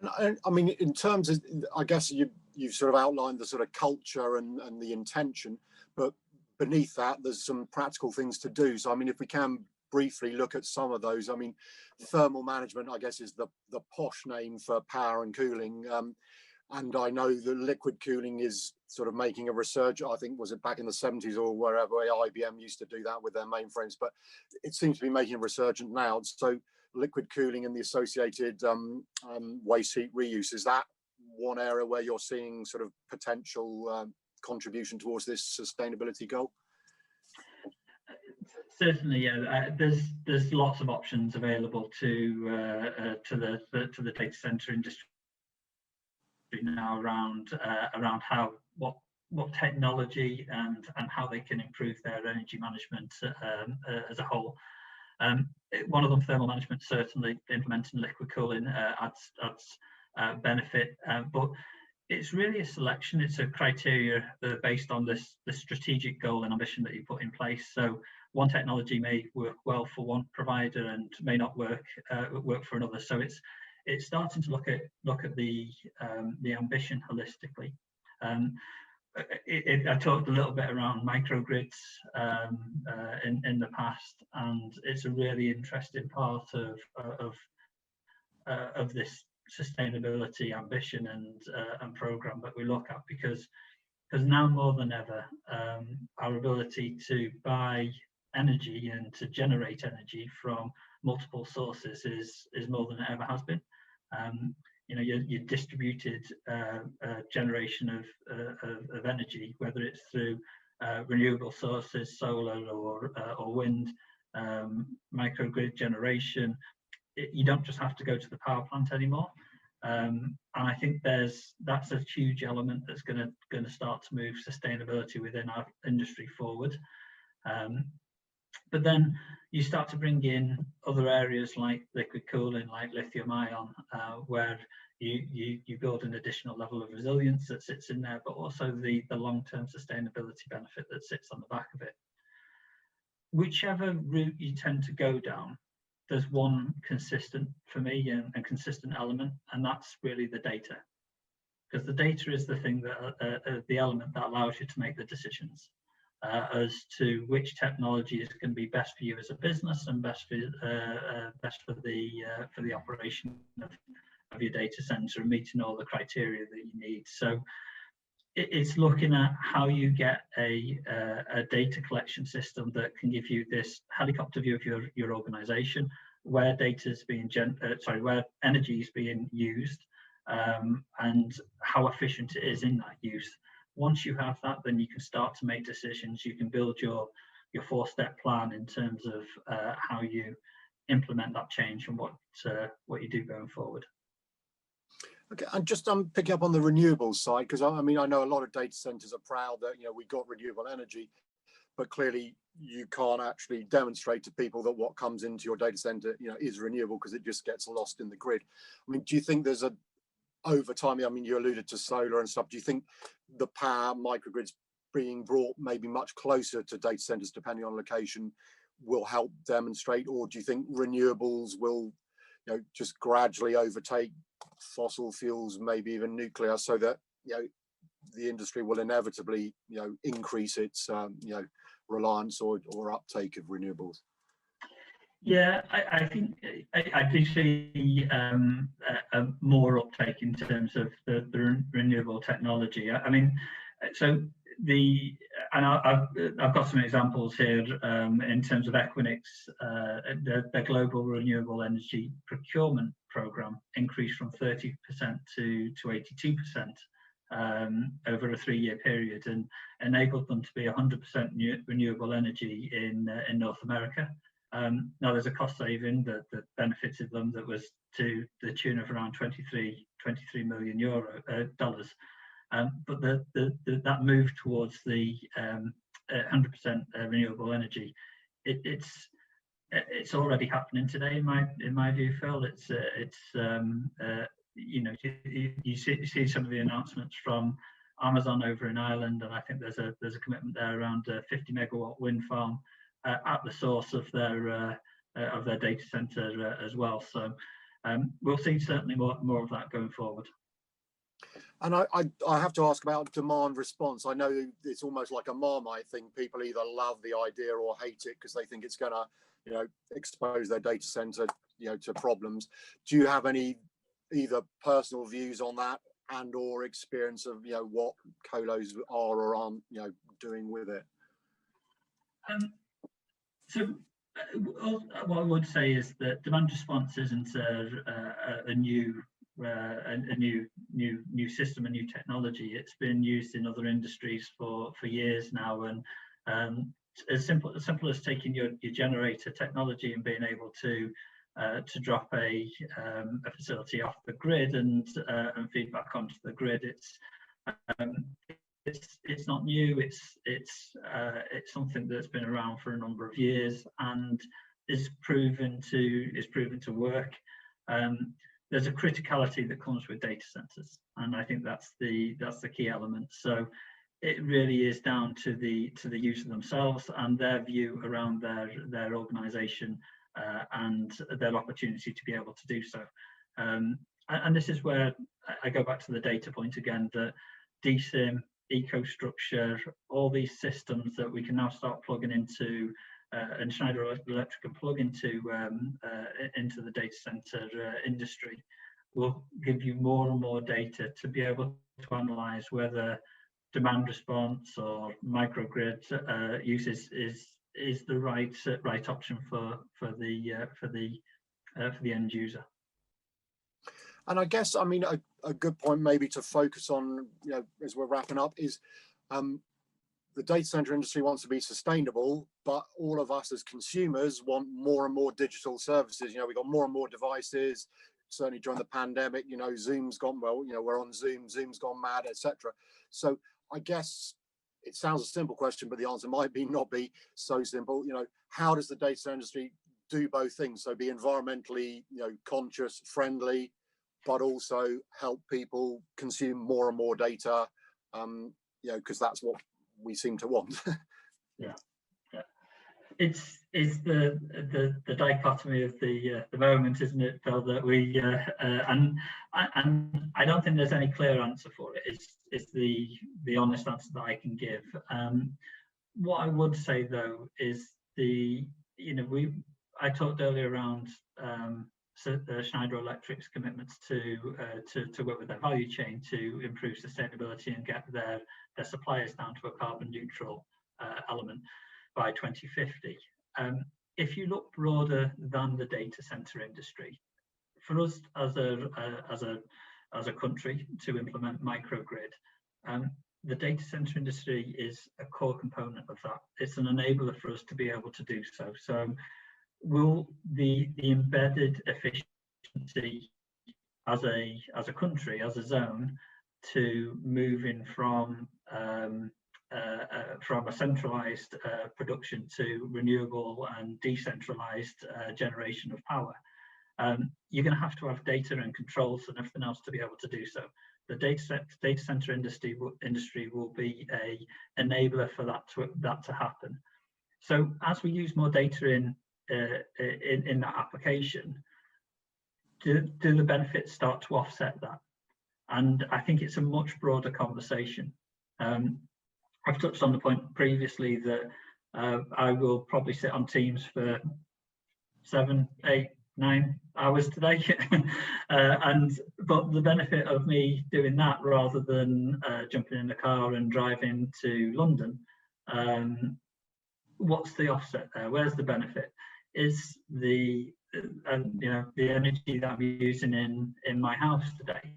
I mean, in terms of, I guess you've sort of outlined the sort of culture and the intention, but beneath that, there's some practical things to do. So, I mean, if we can briefly look at some of those, I mean, thermal management, I guess, is the posh name for power and cooling. And I know that liquid cooling is sort of making a resurgence. I think, was it back in the 70s or wherever, IBM used to do that with their mainframes, but it seems to be making a resurgence now. So liquid cooling and the associated waste heat reuse, is that one area where you're seeing sort of potential contribution towards this sustainability goal? Certainly, yeah. There's lots of options available to the data center industry now around how what technology and how they can improve their energy management as a whole. One of them, thermal management, certainly implementing liquid cooling adds benefit, but it's really a selection. It's a criteria that are based on the strategic goal and ambition that you put in place. So one technology may work well for one provider and may not work for another. So it's starting to look at the ambition holistically. I talked a little bit around microgrids in the past, and it's a really interesting part of this sustainability ambition and program that we look at, because now more than ever, our ability to buy energy and to generate energy from multiple sources is more than it ever has been. You know, your distributed generation of energy, whether it's through renewable sources, solar or wind, microgrid generation, you don't just have to go to the power plant anymore. And I think that's a huge element that's going to start to move sustainability within our industry forward. But then you start to bring in other areas like liquid cooling, like lithium ion, where you build an additional level of resilience that sits in there, but also the long-term sustainability benefit that sits on the back of it. Whichever route you tend to go down, there's one consistent for me and consistent element, and that's really the data, because the data is the thing that the element that allows you to make the decisions as to which technology is going to be best for you as a business and best for the operation of your data center and meeting all the criteria that you need. So it's looking at how you get a data collection system that can give you this helicopter view of your organization, where data is being where energy is being used, and how efficient it is in that use. Once you have that, then you can start to make decisions. You can build your 4-step plan in terms of how you implement that change and what you do going forward. Okay, and just picking up on the renewables side, because I mean, I know a lot of data centers are proud that, you know, we got renewable energy, but clearly you can't actually demonstrate to people that what comes into your data center, you know, is renewable, because it just gets lost in the grid. I mean, do you think there's over time, I mean, you alluded to solar and stuff, do you think the power microgrids being brought maybe much closer to data centers, depending on location, will help demonstrate, or do you think renewables will, you know, just gradually overtake fossil fuels, maybe even nuclear, so that, you know, the industry will inevitably, you know, increase its you know, reliance or uptake of renewables? Yeah, I think I do see a more uptake in terms of the renewable technology. I mean, so I've got some examples here in terms of Equinix. The global renewable energy procurement program increased from 30% to 82% over a 3-year period, and enabled them to be 100% renewable energy in North America. Now there's a cost saving that benefited them that was to the tune of around 23 million dollars. But that move towards the 100% renewable energy, it's already happening today in my view, Phil. It's you know, you see some of the announcements from Amazon over in Ireland, and I think there's a commitment there around a 50 megawatt wind farm at the source of their data center as well. So We'll see certainly more of that going forward. And I have to ask about demand response. I know it's almost like a Marmite thing. People either love the idea or hate it because they think it's going to, you know, expose their data center, you know, to problems. Do you have any either personal views on that and or experience of, you know, what colos are or aren't, you know, doing with it? So what I would say is that demand response isn't a new system, a new technology. It's been used in other industries for years now, and as simple as taking your generator technology and being able to drop a facility off the grid and feed back onto the grid. It's not new. It's something that's been around for a number of years and is proven to work. There's a criticality that comes with data centers, and I think that's the key element. So it really is down to the user themselves and their view around their organization and their opportunity to be able to do so. And this is where I go back to the data point again, that DSIM, EcoStruxure, all these systems that we can now start plugging into, and Schneider Electric can plug into the data center industry, will give you more and more data to be able to analyze whether demand response or microgrid use is the right option for the end user. And I guess, I mean, a good point maybe to focus on, you know, as we're wrapping up is the data center industry wants to be sustainable, but all of us as consumers want more and more digital services. You know, we got more and more devices. Certainly during the pandemic, you know, Zoom's gone, well, you know, we're on Zoom, Zoom's gone mad, etc. So I guess it sounds a simple question, but the answer might be not be so simple. You know, how does the data center industry do both things? So be environmentally, you know, conscious, friendly, but also help people consume more and more data, you know, because that's what we seem to want. Yeah. It's the dichotomy of the moment, isn't it, Phil? That we and I don't think there's any clear answer for it. It's the honest answer that I can give. What I would say though is I talked earlier around Schneider Electric's commitments to work with their value chain to improve sustainability and get their suppliers down to a carbon neutral element by 2050. If you look broader than the data center industry, for us as a country to implement microgrid, the data center industry is a core component of that. It's an enabler for us to be able to do so. So will the embedded efficiency as a country, as a zone, to moving from a centralized production to renewable and decentralized generation of power, you're going to have data and controls and everything else to be able to do so. The data center industry will be a enabler for that to happen. So as we use more data in that application, do the benefits start to offset that? And I think it's a much broader conversation. I've touched on the point previously that I will probably sit on Teams for 7, 8, 9 hours today, but the benefit of me doing that rather than jumping in the car and driving to London, what's the offset there? Where's the benefit? Is the energy that I'm using in my house today,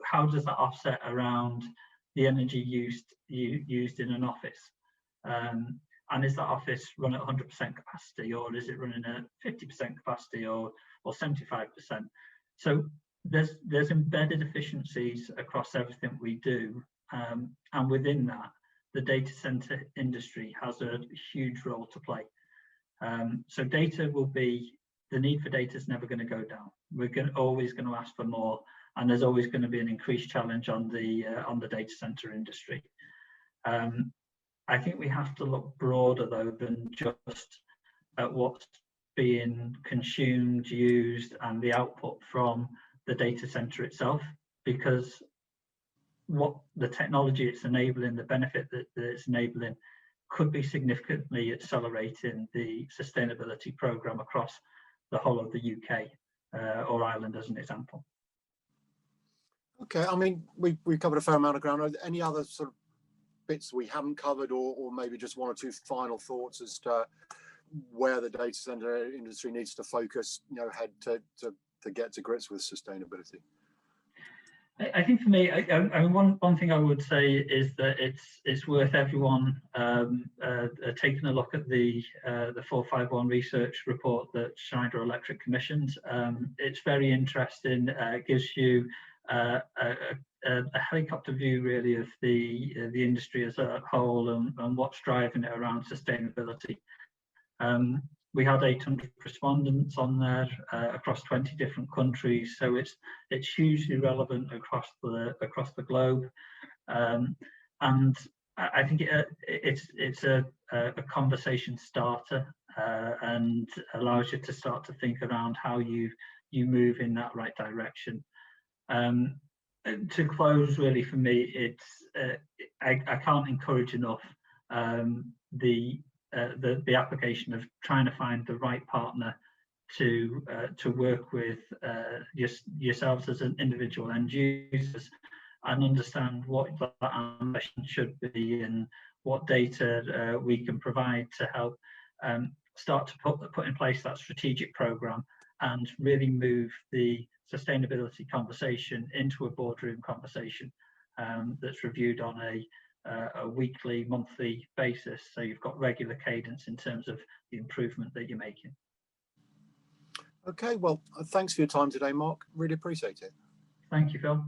how does that offset around the energy used in an office? And is that office run at 100% capacity, or is it running at 50% capacity, or 75%? So there's embedded efficiencies across everything we do, and within that, the data center industry has a huge role to play. So the need for data is never going to go down. We're always going to ask for more, and there's always going to be an increased challenge on the data center industry. I think we have to look broader though than just at what's being consumed, used, and the output from the data center itself, because what the technology it's enabling, the benefit that it's enabling, could be significantly accelerating the sustainability program across the whole of the UK or Ireland, as an example. Okay, I mean, we've covered a fair amount of ground. Are there any other sort of bits we haven't covered, or maybe just one or two final thoughts as to where the data center industry needs to focus, head to get to grips with sustainability? I think for me, I mean, one thing I would say is that it's worth everyone taking a look at the 451 research report that Schneider Electric commissioned. It's very interesting. It gives you a helicopter view, really, of the industry as a whole and what's driving it around sustainability. We had 800 respondents on there across 20 different countries, so it's hugely relevant across the globe, and I think it's a conversation starter and allows you to start to think around how you move in that right direction. To close, really, for me, I can't encourage enough the application of trying to find the right partner to work with yourselves as an individual end users, and understand what that ambition should be and what data we can provide to help start to put in place that strategic program and really move the sustainability conversation into a boardroom conversation that's reviewed on a weekly, monthly basis, so you've got regular cadence in terms of the improvement that you're making. Okay, well, thanks for your time today, Mark. Really appreciate it. Thank you, Phil.